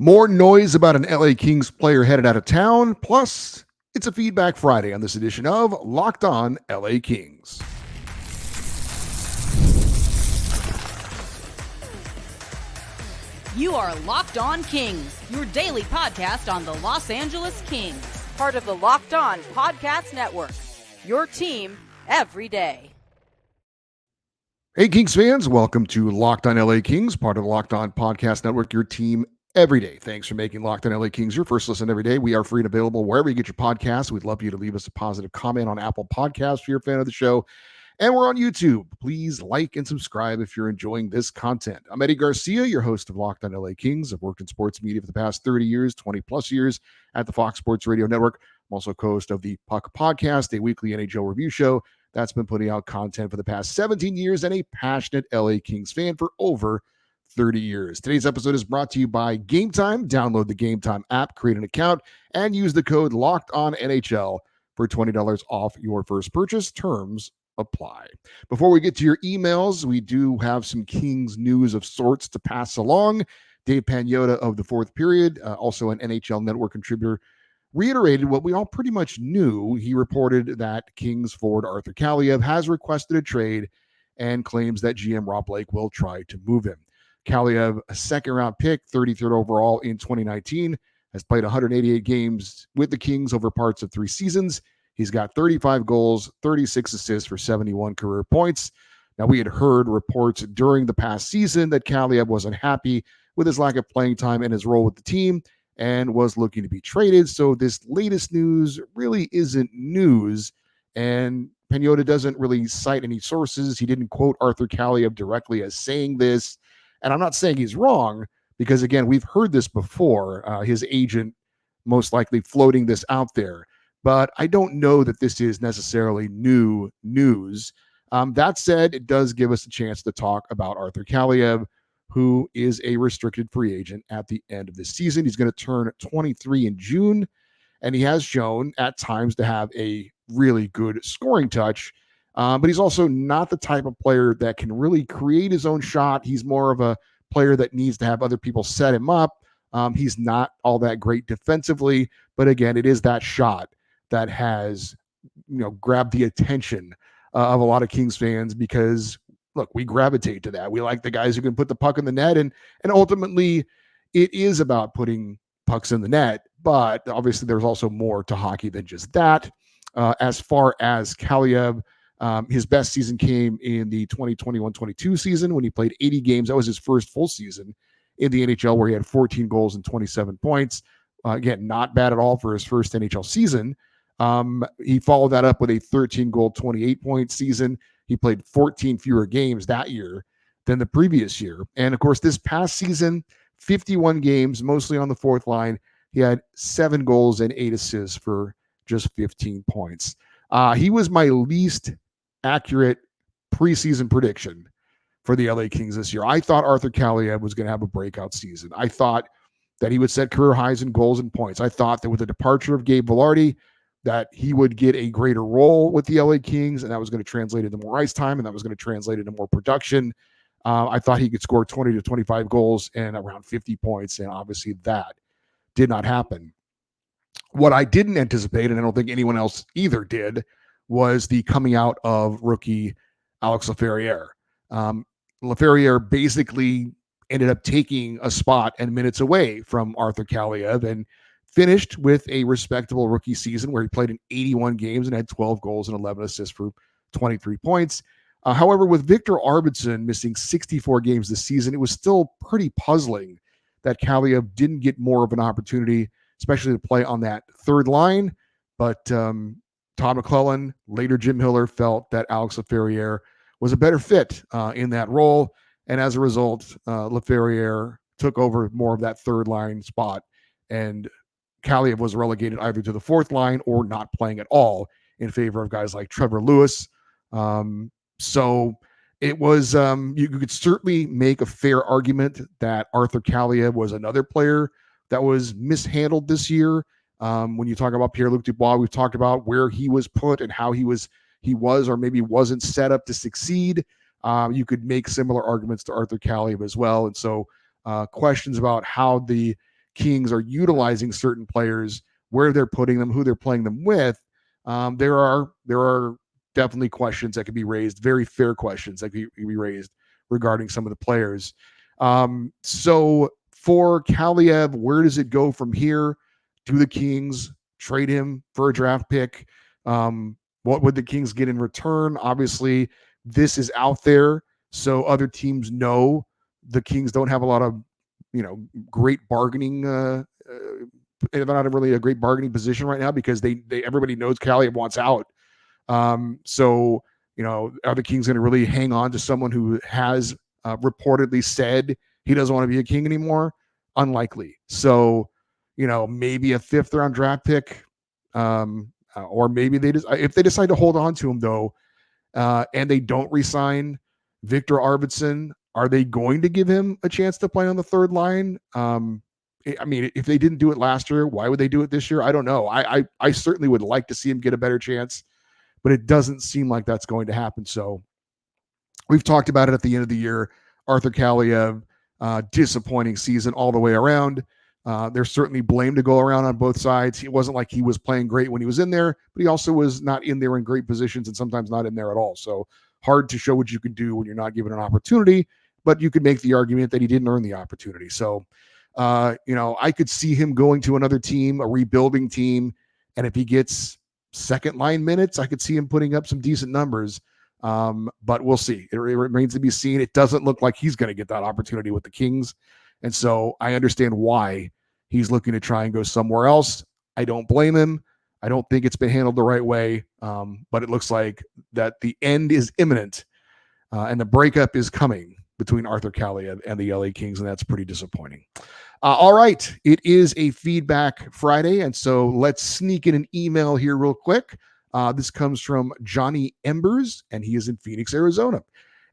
More noise about an LA Kings player headed out of town. Plus, it's a Feedback Friday on this edition of Locked On LA Kings. You are Locked On Kings, your daily podcast on the Los Angeles Kings. Part of the Locked On Podcast Network, your team every day. Hey, Kings fans, welcome to Locked On LA Kings, part of the Locked On Podcast Network, your team every day. Thanks for making Locked On LA Kings your first listen every day. We are free and available wherever you get your podcasts. We'd love you to leave us a positive comment on Apple Podcasts if you're a fan of the show. And we're on YouTube. Please like and subscribe if you're enjoying this content. I'm Eddie Garcia, your host of Locked On LA Kings. I've worked in sports media for the past 30 years, 20 plus years at the Fox Sports Radio Network. I'm also co-host of the Puck Podcast, a weekly NHL review show that's been putting out content for the past 17 years, and a passionate LA Kings fan for over 30 years. Today's episode is brought to you by Gametime. Download the Gametime app, create an account, and use the code LOCKEDONNHL for $20 off your first purchase. Terms apply. Before we get to your emails, we do have some Kings news of sorts to pass along. Dave Pagnotta of the Fourth Period, also an NHL Network contributor, reiterated what we all pretty much knew. He reported that Kings forward Arthur Kaliyev has requested a trade and claims that GM Rob Blake will try to move him. Kaliyev, a second-round pick, 33rd overall in 2019, has played 188 games with the Kings over parts of 3 seasons. He's got 35 goals, 36 assists for 71 career points. Now, we had heard reports during the past season that Kaliyev was unhappy with his lack of playing time and his role with the team and was looking to be traded. So this latest news really isn't news, and Pagnotta doesn't really cite any sources. He didn't quote Arthur Kaliyev directly as saying this, and I'm not saying he's wrong because, again, we've heard this before, his agent most likely floating this out there. But I don't know that this is necessarily new news. That said, it does give us a chance to talk about Arthur Kaliyev, who is a restricted free agent at the end of this season. He's going to turn 23 in June, and he has shown at times to have a really good scoring touch. But he's also not the type of player that can really create his own shot. He's more of a player that needs to have other people set him up. He's not all that great defensively, but again, it is that shot that has, grabbed the attention of a lot of Kings fans because, look, we gravitate to that. We like the guys who can put the puck in the net, and ultimately it is about putting pucks in the net, but obviously there's also more to hockey than just that. As far as Kaliyev, his best season came in the 2021-22 season when he played 80 games. That was his first full season in the NHL where he had 14 goals and 27 points. Again, not bad at all for his first NHL season. He followed that up with a 13-goal, 28-point season. He played 14 fewer games that year than the previous year. And, of course, this past season, 51 games, mostly on the fourth line. He had 7 goals and 8 assists for just 15 points. He was my least accurate preseason prediction for the LA Kings this year. I thought Arthur Kaliyev was going to have a breakout season. I thought that he would set career highs in goals and points. I thought that with the departure of Gabe Vilardi, that he would get a greater role with the LA Kings, and that was going to translate into more ice time, and that was going to translate into more production. I thought he could score 20 to 25 goals and around 50 points, and obviously that did not happen. What I didn't anticipate, and I don't think anyone else either did, was the coming out of rookie Alex Laferriere. Laferriere basically ended up taking a spot and minutes away from Arthur Kaliyev and finished with a respectable rookie season where he played in 81 games and had 12 goals and 11 assists for 23 points. However, with Victor Arvidsson missing 64 games this season, it was still pretty puzzling that Kaliyev didn't get more of an opportunity, especially to play on that third line. But Todd McClellan, later Jim Hiller, felt that Alex Laferriere was a better fit in that role. And as a result, Laferriere took over more of that third line spot, and Kaliyev was relegated either to the fourth line or not playing at all in favor of guys like Trevor Lewis. So it was, you could certainly make a fair argument that Arthur Kaliyev was another player that was mishandled this year. When you talk about Pierre-Luc Dubois, we've talked about where he was put and how he was or maybe wasn't set up to succeed. You could make similar arguments to Arthur Kaliyev as well. And so questions about how the Kings are utilizing certain players, where they're putting them, who they're playing them with, there are definitely questions that could be raised, very fair questions that could be raised regarding some of the players. So for Kaliyev, where does it go from here? Do the Kings trade him for a draft pick? What would the Kings get in return? Obviously, this is out there, so other teams know the Kings don't have a lot of, great bargaining. They're not really a great bargaining position right now because they everybody knows Kaliyev wants out. So, are the Kings going to really hang on to someone who has reportedly said he doesn't want to be a King anymore? Unlikely. So, maybe a 5th round draft pick, or maybe if they decide to hold on to him though, and they don't re-sign Victor Arvidsson, are they going to give him a chance to play on the third line? I mean, if they didn't do it last year, why would they do it this year? I don't know. I certainly would like to see him get a better chance, but it doesn't seem like that's going to happen. So we've talked about it at the end of the year. Arthur Kaliyev, disappointing season all the way around. There's certainly blame to go around on both sides. It wasn't like he was playing great when he was in there, but he also was not in there in great positions and sometimes not in there at all. So hard to show what you can do when you're not given an opportunity, but you could make the argument that he didn't earn the opportunity. So, I could see him going to another team, a rebuilding team, and if he gets second line minutes, I could see him putting up some decent numbers. But we'll see. It remains to be seen. It doesn't look like he's going to get that opportunity with the Kings. And so I understand why he's looking to try and go somewhere else. I don't blame him. I don't think it's been handled the right way. But it looks like that the end is imminent, and the breakup is coming between Arthur Kaliyev and the LA Kings, and that's pretty disappointing. All right, it is a Feedback Friday, and so let's sneak in an email here real quick. This comes from Johnny Embers, and he is in Phoenix, Arizona.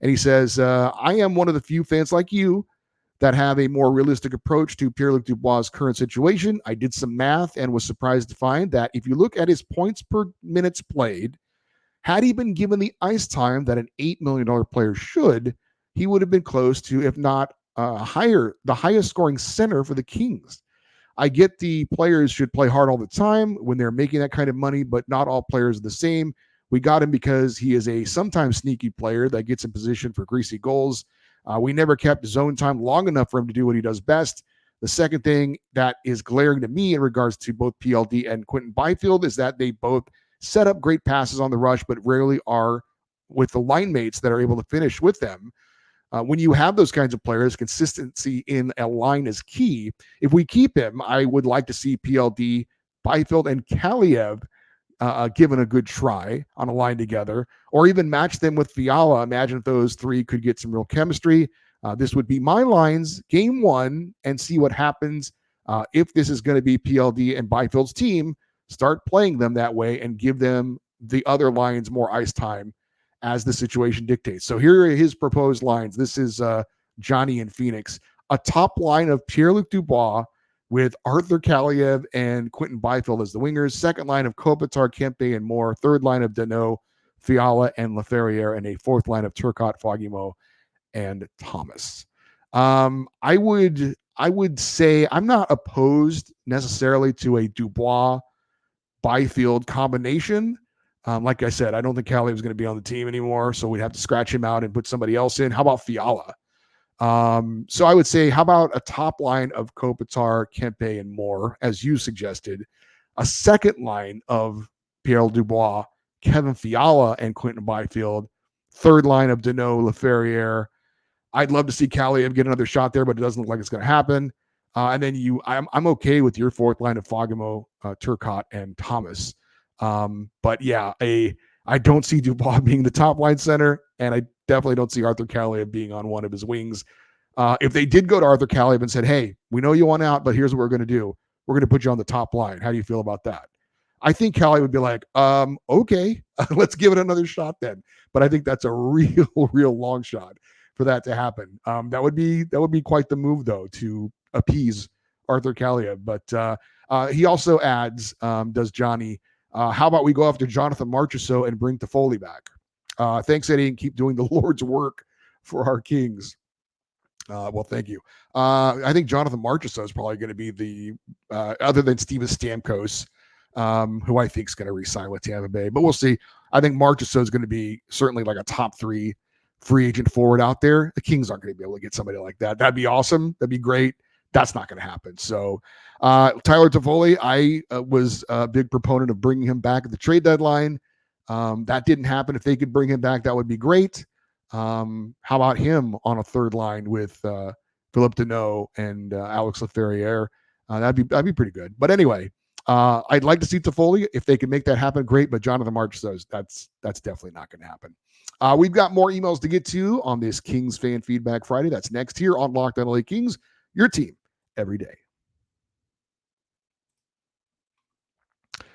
And he says, I am one of the few fans like you that have a more realistic approach to Pierre-Luc Dubois' current situation. I did some math and was surprised to find that if you look at his points per minutes played, had he been given the ice time that an $8 million player should, he would have been close to, if not the highest scoring center for the Kings. I get the players should play hard all the time when they're making that kind of money, but not all players are the same. We got him because he is a sometimes sneaky player that gets in position for greasy goals. We never kept zone time long enough for him to do what he does best. The second thing that is glaring to me in regards to both PLD and Quentin Byfield is that they both set up great passes on the rush, but rarely are with the line mates that are able to finish with them. When you have those kinds of players, consistency in a line is key. If we keep him, I would like to see PLD, Byfield, and Kaliyev given a good try on a line together, or even match them with Fiala. Imagine if those three could get some real chemistry. This would be my lines, game one, and see what happens. If this is going to be PLD and Byfield's team, start playing them that way and give them the other lines more ice time as the situation dictates. So here are his proposed lines. This is Johnny in Phoenix. A top line of Pierre-Luc Dubois with Arthur Kaliyev and Quentin Byfield as the wingers. Second line of Kopitar, Kempe, and Moore. Third line of Danault, Fiala, and Laferriere. And a fourth line of Turcotte, Fogimo, and Thomas. I would say I'm not opposed necessarily to a Dubois-Byfield combination. Like I said, I don't think Kaliyev is going to be on the team anymore, so we'd have to scratch him out and put somebody else in. How about Fiala? So I would say, how about a top line of Kopitar, Kempe, and Moore, as you suggested, a second line of Pierre Dubois, Kevin Fiala, and Quentin Byfield, third line of Danault, Laferriere. I'd love to see Kaliyev get another shot there, but it doesn't look like it's going to happen. And then I'm okay with your fourth line of Fogimo, Turcotte, and Thomas. But yeah, I don't see Dubois being the top line center, and I definitely don't see Arthur Kaliyev being on one of his wings. If they did go to Arthur Kaliyev and said, hey, we know you want out, but here's what we're going to do. We're going to put you on the top line. How do you feel about that? I think Kaliyev would be like, okay, let's give it another shot then. But I think that's a real long shot for that to happen. That would be quite the move, though, to appease Arthur Kaliyev. But he also adds, does Johnny, how about we go after Jonathan Marchessault and bring Toffoli back? Thanks, Eddie, and keep doing the Lord's work for our Kings. Well, thank you. I think Jonathan Marchessault is probably going to be the other than Steven Stamkos, who I think is going to re-sign with Tampa Bay. But we'll see. I think Marchessault is going to be certainly like a top 3 free agent forward out there. The Kings aren't going to be able to get somebody like that. That'd be awesome. That'd be great. That's not going to happen. So Tyler Toffoli, I was a big proponent of bringing him back at the trade deadline. That didn't happen. If they could bring him back, that would be great. How about him on a third line with Philip Deneau and Alex Laferriere? That'd be pretty good. But anyway, I'd like to see Toffoli. If they can make that happen, great. But Jonathan March says that's definitely not going to happen. We've got more emails to get to on this Kings Fan Feedback Friday. That's next here on Locked On LA Kings, your team every day.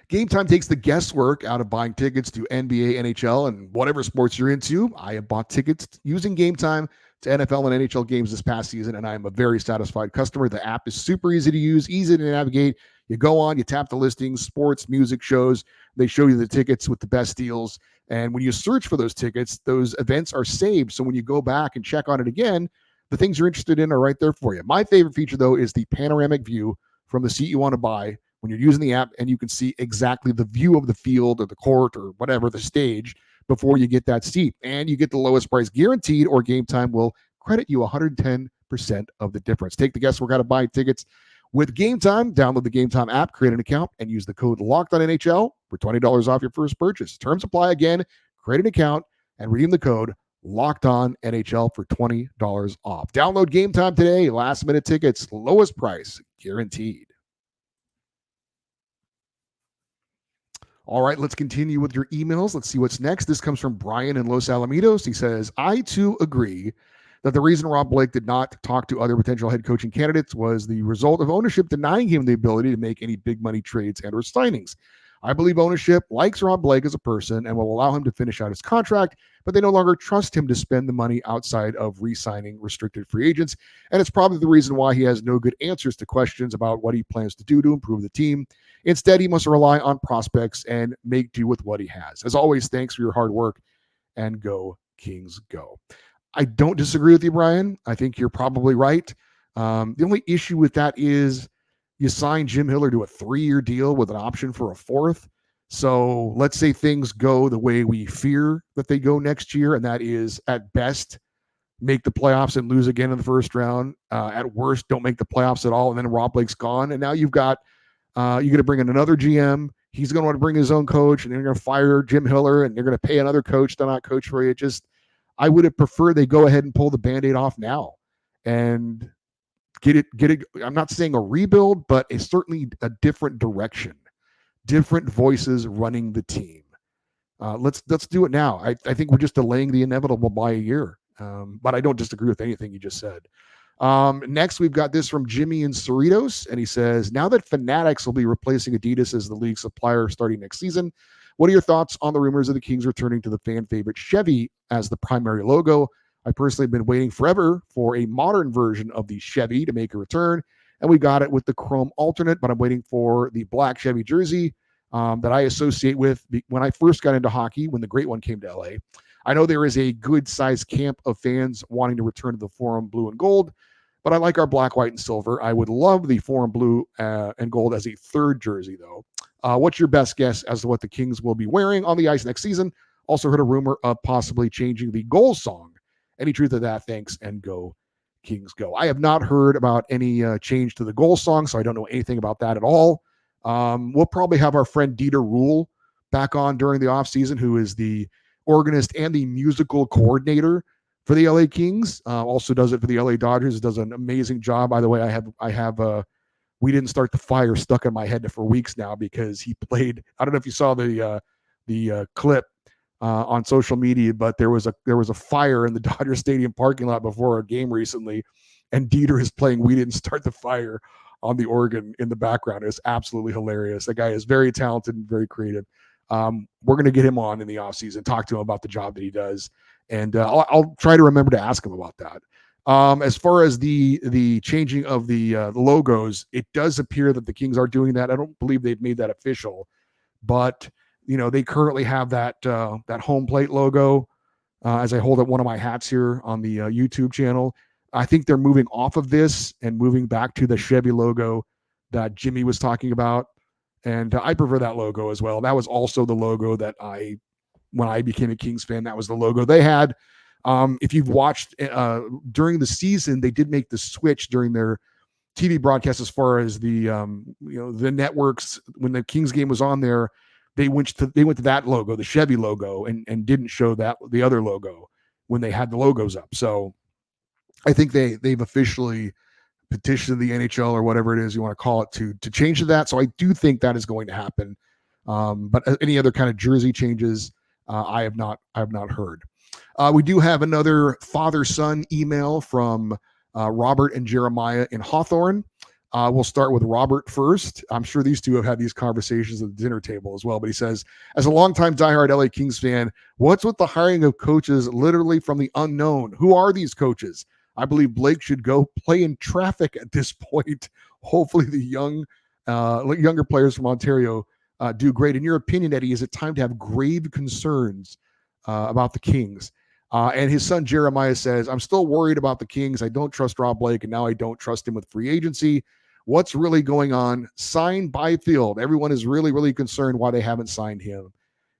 Gametime takes the guesswork out of buying tickets to NBA, NHL, and whatever sports you're into. I have bought tickets using Gametime to NFL and NHL games this past season, and I am a very satisfied customer. The app is super easy to use, easy to navigate. You go on, you tap the listings, sports, music, shows. They show you the tickets with the best deals. And when you search for those tickets, those events are saved. So when you go back and check on it again, the things you're interested in are right there for you. My favorite feature, though, is the panoramic view from the seat you want to buy when you're using the app, and you can see exactly the view of the field or the court or whatever, the stage, before you get that seat. And you get the lowest price guaranteed, or Gametime will credit you 110% of the difference. Take the guesswork out of buying tickets with Gametime. Download the Gametime app, create an account, and use the code LOCKEDONNHL for $20 off your first purchase. Terms apply. Again, create an account and redeem the code LOCKEDONNHL for $20 off. Download Gametime today. Last minute tickets, lowest price guaranteed. All right, let's continue with your emails. Let's see what's next. This comes from Brian in Los Alamitos. He says, I too agree that the reason Rob Blake did not talk to other potential head coaching candidates was the result of ownership denying him the ability to make any big money trades and or signings. I believe ownership likes Rob Blake as a person and will allow him to finish out his contract, but they no longer trust him to spend the money outside of re-signing restricted free agents. And it's probably the reason why he has no good answers to questions about what he plans to do to improve the team. Instead, he must rely on prospects and make do with what he has. As always, thanks for your hard work, and go Kings go. I don't disagree with you, Brian. I think you're probably right. The only issue with that is you sign Jim Hiller to a 3-year deal with an option for a 4th. So let's say things go the way we fear that they go next year, and that is at best make the playoffs and lose again in the first round. At worst, don't make the playoffs at all, and then Rob Blake's gone. And now you're going to bring in another GM. He's going to want to bring his own coach, and they're going to fire Jim Hiller, and they're going to pay another coach to not coach for you. I would have preferred they go ahead and pull the Band-Aid off now and get it. I'm not saying a rebuild, but certainly a different direction, different voices running the team. Let's do it now. I think we're just delaying the inevitable by a year. But I don't disagree with anything you just said. Next, we've got this from Jimmy in Cerritos, and he says, now that Fanatics will be replacing Adidas as the league supplier starting next season, what are your thoughts on the rumors of the Kings returning to the fan favorite Chevy as the primary logo? I personally have been waiting forever for a modern version of the Chevy to make a return, and we got it with the chrome alternate, but I'm waiting for the black Chevy jersey that I associate with when I first got into hockey, when the great one came to LA. I know there is a good-sized camp of fans wanting to return to the Forum blue and gold, but I like our black, white, and silver. I would love the Forum blue and gold as a third jersey, though. What's your best guess as to what the Kings will be wearing on the ice next season? Also heard a rumor of possibly changing the goal song. Any truth to that? Thanks, and go Kings go. I have not heard about any change to the goal song, so I don't know anything about that at all. We'll probably have our friend Dieter Ruhl back on during the offseason, who is the organist and the musical coordinator for the LA Kings. Also does it for the LA Dodgers. Does an amazing job. By the way, I have We Didn't Start the Fire stuck in my head for weeks now because he played. I don't know if you saw the clip on social media, but there was a fire in the Dodger Stadium parking lot before a game recently, and Dieter is playing "We Didn't Start the Fire" on the organ in the background. It's absolutely hilarious. That guy is very talented and very creative. We're going to get him on in the offseason, talk to him about the job that he does, and I'll try to remember to ask him about that. As far as the changing of the logos, it does appear that the Kings are doing that. I don't believe they've made that official, but they currently have that home plate logo. As I hold up one of my hats here on the YouTube channel, I think they're moving off of this and moving back to the Chevy logo that Jimmy was talking about. And I prefer that logo as well. That was also the logo that when I became a Kings fan, that was the logo they had. If you've watched during the season, they did make the switch during their TV broadcast as far as the networks. When the Kings game was on there, they went to that logo, the Chevy logo, and didn't show that the other logo when they had the logos up. So I think they've officially petitioned the NHL or whatever it is you want to call it to change to that. So I do think that is going to happen. But any other kind of jersey changes, I have not heard. We do have another father-son email from Robert and Jeremiah in Hawthorne. We'll start with Robert first. I'm sure these two have had these conversations at the dinner table as well. But he says, as a longtime diehard LA Kings fan, what's with the hiring of coaches literally from the unknown? Who are these coaches? I believe Blake should go play in traffic at this point. Hopefully the younger players from Ontario do great. In your opinion, Eddie, is it time to have grave concerns about the Kings? And his son Jeremiah says, I'm still worried about the Kings. I don't trust Rob Blake, and now I don't trust him with free agency. What's really going on? Sign Byfield. Everyone is really, really concerned why they haven't signed him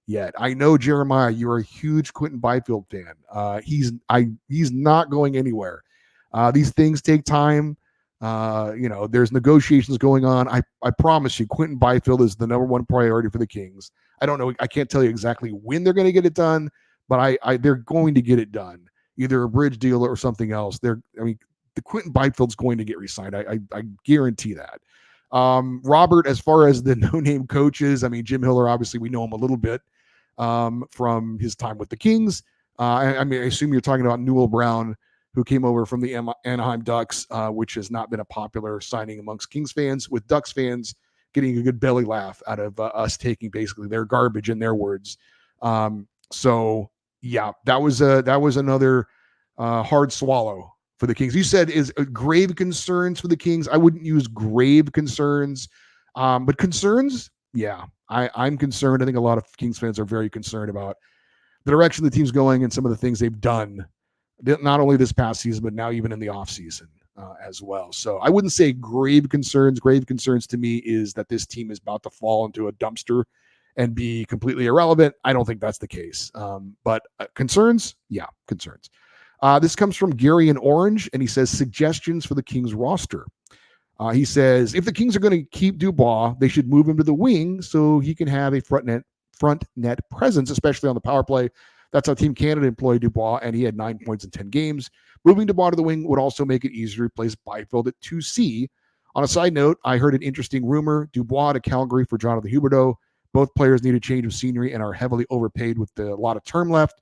yet. I know, Jeremiah, you're a huge Quentin Byfield fan. He's not going anywhere. These things take time. There's negotiations going on. I promise you, Quentin Byfield is the number one priority for the Kings. I don't know. I can't tell you exactly when they're going to get it done, but they're going to get it done, either a bridge deal or something else. The Quentin Byfield's going to get re-signed. I guarantee that. Robert, as far as the no-name coaches, Jim Hiller, obviously we know him a little bit from his time with the Kings. I assume you're talking about Newell Brown, who came over from the Anaheim Ducks, which has not been a popular signing amongst Kings fans, with Ducks fans getting a good belly laugh out of us taking basically their garbage in their words. So yeah, that was another hard swallow for the Kings. You said is grave concerns for the Kings. I wouldn't use grave concerns, but concerns, yeah, I'm concerned. I think a lot of Kings fans are very concerned about the direction the team's going and some of the things they've done, not only this past season, but now even in the offseason as well. So I wouldn't say grave concerns. Grave concerns to me is that this team is about to fall into a dumpster and be completely irrelevant. I don't think that's the case. But concerns? Yeah, concerns. This comes from Gary in Orange, and he says, suggestions for the Kings roster. He says, if the Kings are going to keep Dubois, they should move him to the wing so he can have a front net presence, especially on the power play. That's how Team Canada employed Dubois, and he had 9 points in 10 games. Moving Dubois to the wing would also make it easier to replace Byfield at 2C. On a side note, I heard an interesting rumor, Dubois to Calgary for Jonathan Huberdeau. Both players need a change of scenery and are heavily overpaid with a lot of term left.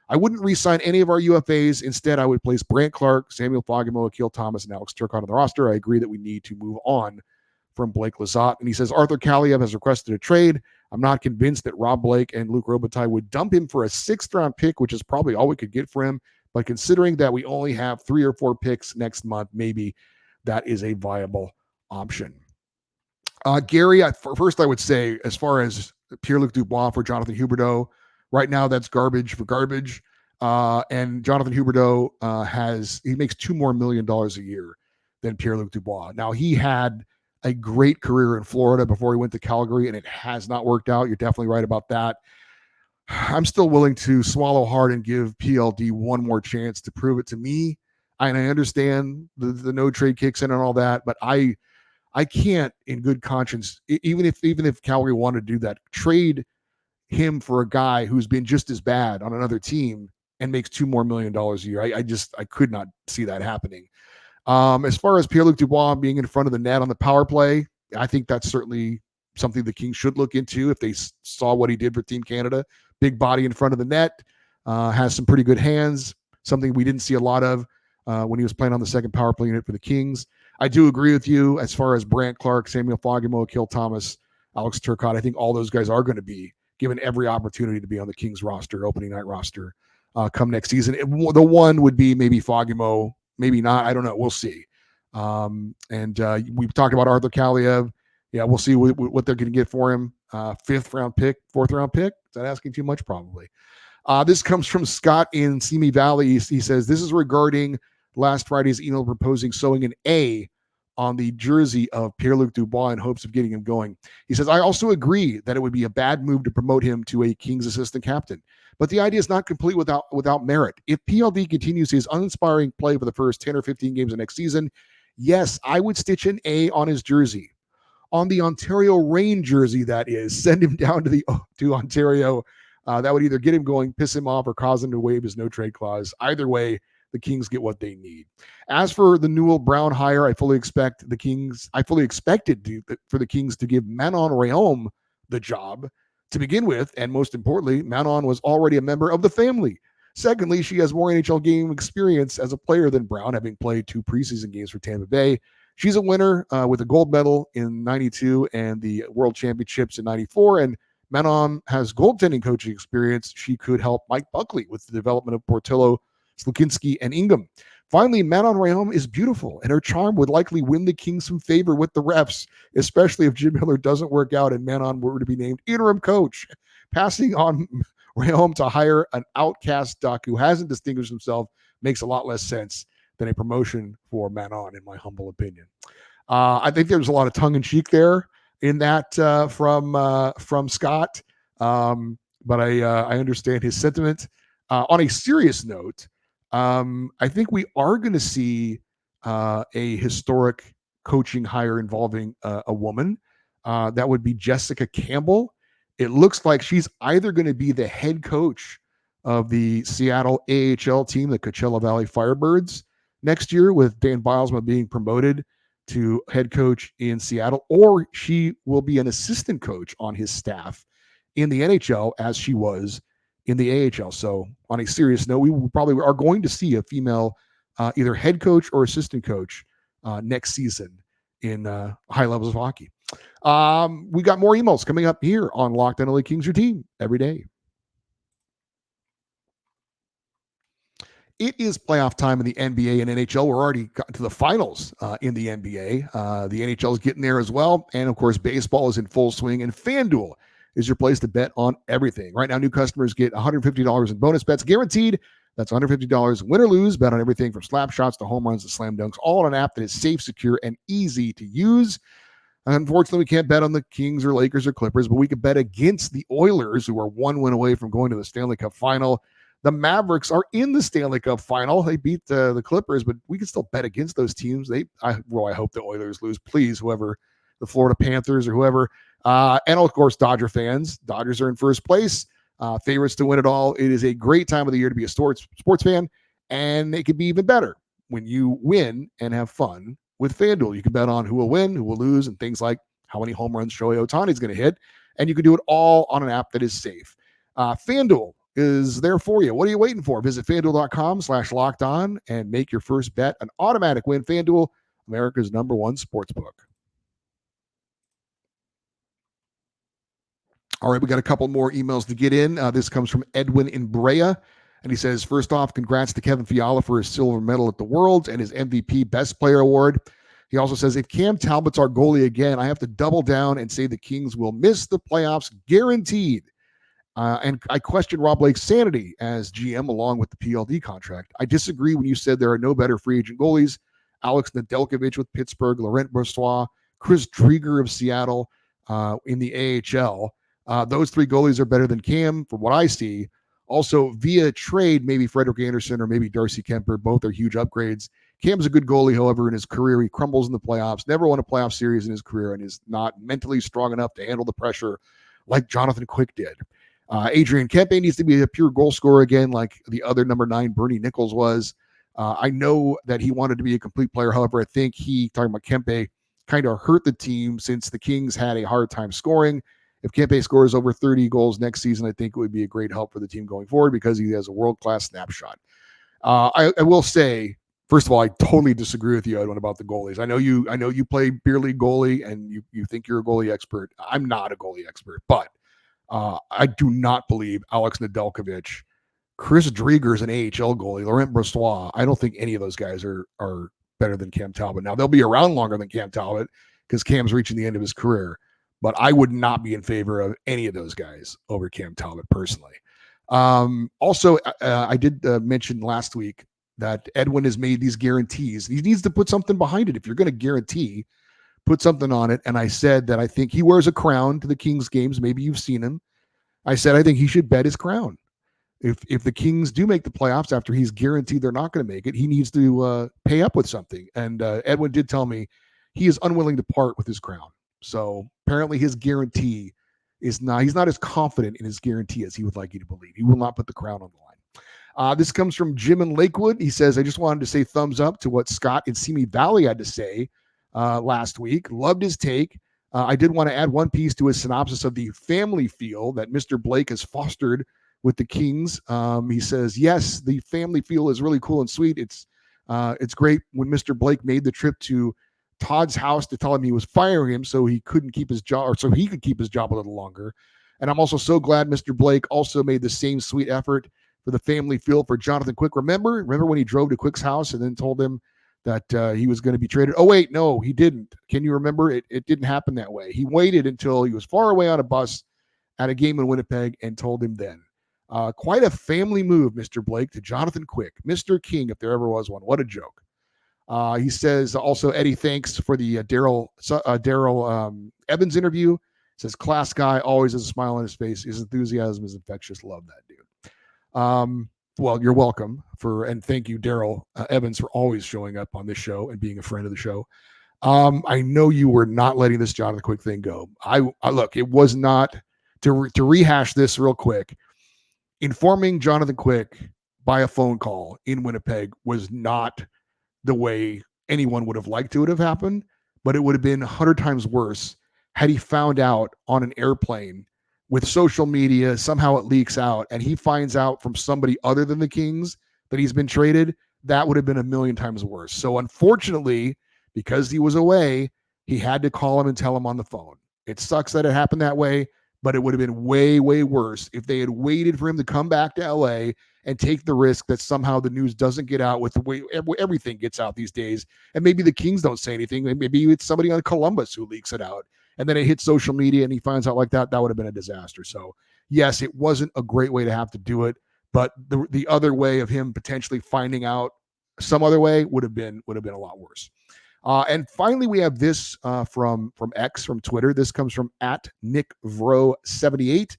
I wouldn't re-sign any of our UFAs. Instead, I would place Brant Clark, Samuel Fagemo, Akil Thomas, and Alex Turcotte on the roster. I agree that we need to move on from Blake Lizotte. And he says, Arthur Kaliyev has requested a trade. I'm not convinced that Rob Blake and Luc Robitaille would dump him for a 6th-round pick, which is probably all we could get for him. But considering that we only have 3 or 4 picks next month, maybe that is a viable option. Gary, first I would say, as far as Pierre-Luc Dubois for Jonathan Huberdeau, right now that's garbage for garbage. And Jonathan Huberdeau he makes $2 million more a year than Pierre-Luc Dubois. Now, he had a great career in Florida before he went to Calgary, and it has not worked out. You're definitely right about that. I'm still willing to swallow hard and give PLD one more chance to prove it to me. And I understand the no trade kicks in and all that, but I can't, in good conscience, even if Calgary wanted to do that, trade him for a guy who's been just as bad on another team and makes $2 million more a year. I could not see that happening. As far as Pierre-Luc Dubois being in front of the net on the power play, I think that's certainly something the Kings should look into if they saw what he did for Team Canada. Big body in front of the net, has some pretty good hands, something we didn't see a lot of when he was playing on the second power play unit for the Kings. I do agree with you as far as Brant Clark, Samuel Fagemo, Akil Thomas, Alex Turcotte. I think all those guys are going to be given every opportunity to be on the Kings roster, opening night roster, come next season. The one would be maybe Fagemo, maybe not. I don't know. We'll see. We've talked about Arthur Kaliyev. Yeah, we'll see what they're going to get for him. 5th-round pick, 4th-round pick. Is that asking too mumuch? Probably. This comes from Scott in Simi Valley. He says, this is regarding last Friday's email proposing sewing an A on the jersey of Pierre-Luc Dubois in hopes of getting him going. He says, I also agree that it would be a bad move to promote him to a Kings assistant captain. But the idea is not complete without merit. If PLD continues his uninspiring play for the first 10 or 15 games of next season, yes, I would stitch an A on his jersey. On the Ontario Reign jersey, that is, send him down to Ontario. That would either get him going, piss him off, or cause him to waive his no trade clause. Either way, the Kings get what they need. As for the Newell Brown hire, I fully expected for the Kings to give Manon Rhéaume the job to begin with, and most importantly, Manon was already a member of the family. Secondly, she has more NHL game experience as a player than Brown, having played 2 preseason games for Tampa Bay. She's a winner with a gold medal in 92 and the World Championships in 94, and Manon has goaltending coaching experience. She could help Mike Buckley with the development of Portillo, Slukinski, and Ingham. Finally, Manon Rhéaume is beautiful, and her charm would likely win the Kings some favor with the refs, especially if Jim Miller doesn't work out and Manon were to be named interim coach. Passing on Rhéaume to hire an outcast Duck who hasn't distinguished himself makes a lot less sense than a promotion for Manon, in my humble opinion. I think there's a lot of tongue-in-cheek there in that from Scott, but I understand his sentiment. On a serious note, I think we are going to see a historic coaching hire involving a woman. That would be Jessica Campbell. It looks like she's either going to be the head coach of the Seattle AHL team, the Coachella Valley Firebirds, next year, with Dan Bilesma being promoted to head coach in Seattle, or she will be an assistant coach on his staff in the NHL as she was in the AHL. So on a serious note, we probably are going to see a female either head coach or assistant coach next season in high levels of hockey. We got more emails coming up here on Locked On LA Kings, your team every day. It is playoff time in the NBA and NHL. We're already gotten to the finals in the NBA. The NHL is getting there as well. And, of course, baseball is in full swing. And FanDuel is your place to bet on everything. Right now, new customers get $150 in bonus bets guaranteed. That's $150 win or lose. Bet on everything from slap shots to home runs to slam dunks, all on an app that is safe, secure, and easy to use. Unfortunately, we can't bet on the Kings or Lakers or Clippers, but we could bet against the Oilers, who are 1 win away from going to the Stanley Cup final. The Mavericks are in the Stanley Cup final. They beat the Clippers, but we can still bet against those teams. I hope the Oilers lose. Please, whoever, the Florida Panthers or whoever. And, of course, Dodger fans. Dodgers are in first place. Favorites to win it all. It is a great time of the year to be a sports fan, and it can be even better when you win and have fun with FanDuel. You can bet on who will win, who will lose, and things like how many home runs Shohei Ohtani is going to hit, and you can do it all on an app that is safe. FanDuel is there for you. What are you waiting for? Visit FanDuel.com/lockedon and make your first bet an automatic win. FanDuel, America's #1 sportsbook. All right, we got a couple more emails to get in. This comes from Edwin in Brea, and he says, first off, congrats to Kevin Fiala for his silver medal at the Worlds and his MVP Best Player Award. He also says, if Cam Talbot's our goalie again, I have to double down and say the Kings will miss the playoffs, guaranteed. And I question Rob Blake's sanity as GM along with the PLD contract. I disagree when you said there are no better free agent goalies. Alex Nedeljkovic with Pittsburgh, Laurent Brossoit, Chris Driedger of Seattle in the AHL. Those 3 goalies are better than Cam from what I see. Also, via trade, maybe Frederik Andersen or maybe Darcy Kemper. Both are huge upgrades. Cam's a good goalie, however, in his career. He crumbles in the playoffs, never won a playoff series in his career, and is not mentally strong enough to handle the pressure like Jonathan Quick did. Adrian Kempe needs to be a pure goal scorer again, like the other number 9, Bernie Nichols, was. I know that he wanted to be a complete player. However, I think talking about Kempe, kind of hurt the team since the Kings had a hard time scoring. If Kempe scores over 30 goals next season, I think it would be a great help for the team going forward because he has a world-class snapshot. I will say, first of all, I totally disagree with you, Edwin, about the goalies. I know you play beer league goalie and you think you're a goalie expert. I'm not a goalie expert, but I do not believe Alex Nedeljkovic, Chris Driedger is an AHL goalie, Laurent Brossoit. I don't think any of those guys are better than Cam Talbot. Now, they'll be around longer than Cam Talbot because Cam's reaching the end of his career, but I would not be in favor of any of those guys over Cam Talbot personally. Also, I did mention last week that Edwin has made these guarantees. He needs to put something behind it. If you're going to guarantee, put something on it. And I said that I think he wears a crown to the Kings games. Maybe you've seen him. I said I think he should bet his crown. If the Kings do make the playoffs after he's guaranteed they're not going to make it, he needs to pay up with something. And Edwin did tell me he is unwilling to part with his crown. So apparently his guarantee is not, he's not as confident in his guarantee as he would like you to believe. He will not put the crown on the line. This comes from Jim in Lakewood. He says, I just wanted to say thumbs up to what Scott in Simi Valley had to say last week. Loved his take. I did want to add one piece to his synopsis of the family feel that Mr. Blake has fostered with the Kings. He says, yes, the family feel is really cool and sweet. It's great when Mr. Blake made the trip to Todd's house to tell him he was firing him so he couldn't keep his job, or so he could keep his job a little longer. And I'm also so glad Mr. Blake also made the same sweet effort for the family feel for Jonathan Quick. Remember when he drove to Quick's house and then told him that he was going to be traded? Oh, wait, no, he didn't. Can you remember? It didn't happen that way. He waited until he was far away on a bus at a game in Winnipeg and told him then. Quite a family move, Mr. Blake, to Jonathan Quick, Mr. King, if there ever was one. What a joke. He says also, Eddie, thanks for the Daryl Evans interview. Says, class guy, always has a smile on his face. His enthusiasm is infectious. Love that dude. Well, you're welcome and thank you, Daryl Evans, for always showing up on this show and being a friend of the show. I know you were not letting this Jonathan Quick thing go. I look, it was not to rehash this real quick. Informing Jonathan Quick by a phone call in Winnipeg was not the way anyone would have liked it would have happened, but it would have been 100 times worse had he found out on an airplane with social media. Somehow it leaks out and he finds out from somebody other than the Kings that he's been traded. That would have been 1,000,000 times worse. So unfortunately, because he was away, he had to call him and tell him on the phone. It sucks that it happened that way, but it would have been way, way worse if they had waited for him to come back to LA and take the risk that somehow the news doesn't get out with the way everything gets out these days. And maybe the Kings don't say anything. Maybe it's somebody on Columbus who leaks it out. And then it hits social media and he finds out like that. That would have been a disaster. So yes, it wasn't a great way to have to do it, but the other way of him potentially finding out some other way would have been a lot worse. And finally, we have this from X, from Twitter. This comes from @NickVro78.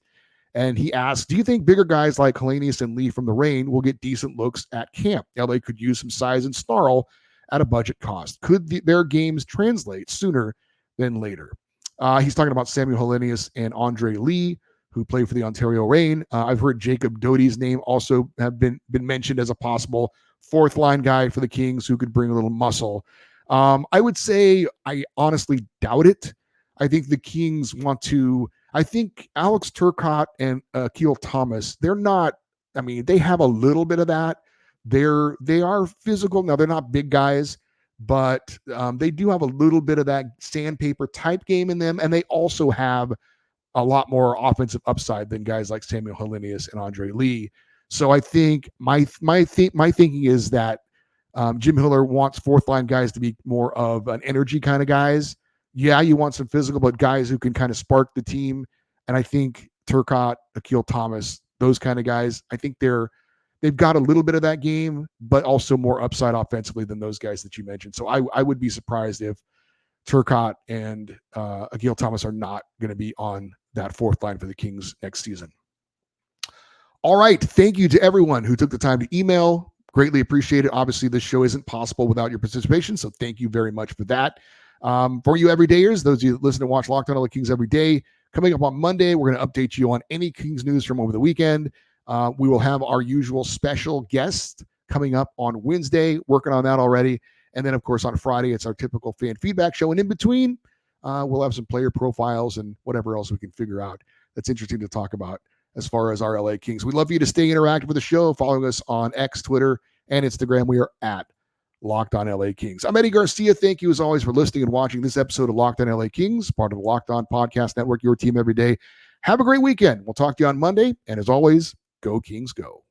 And he asks, do you think bigger guys like Hellenius and Lee from the Reign will get decent looks at camp? LA could use some size and snarl at a budget cost. Could their games translate sooner than later? He's talking about Samuel Hellenius and Andre Lee, who play for the Ontario Reign. I've heard Jacob Doty's name also have been mentioned as a possible fourth line guy for the Kings who could bring a little muscle. I would say I honestly doubt it. I think the Kings I think Alex Turcotte and Akil Thomas, they have a little bit of that. They are physical. Now, they're not big guys, but they do have a little bit of that sandpaper type game in them. And they also have a lot more offensive upside than guys like Samuel Hellenius and Andre Lee. So I think my thinking is that Jim Hiller wants fourth line guys to be more of an energy kind of guys. Yeah, you want some physical, but guys who can kind of spark the team. And I think Turcotte, Akil Thomas, those kind of guys, I think they've got a little bit of that game, but also more upside offensively than those guys that you mentioned. So I would be surprised if Turcotte and Akil Thomas are not going to be on that fourth line for the Kings next season. All right. Thank you to everyone who took the time to email. Greatly appreciate it. Obviously, this show isn't possible without your participation, so thank you very much for that. For you everydayers, those of you that listen and watch Locked On LA Kings every day, coming up on Monday, we're going to update you on any Kings news from over the weekend. We will have our usual special guest coming up on Wednesday, working on that already. And then, of course, on Friday, it's our typical fan feedback show. And in between, we'll have some player profiles and whatever else we can figure out that's interesting to talk about as far as our LA Kings. We'd love for you to stay interactive with the show, following us on X, Twitter, and Instagram. We are at Locked On LA Kings. I'm Eddie Garcia. Thank you, as always, for listening and watching this episode of Locked On LA Kings, part of the Locked On Podcast Network, your team every day. Have a great weekend. We'll talk to you on Monday. And as always, go Kings, go.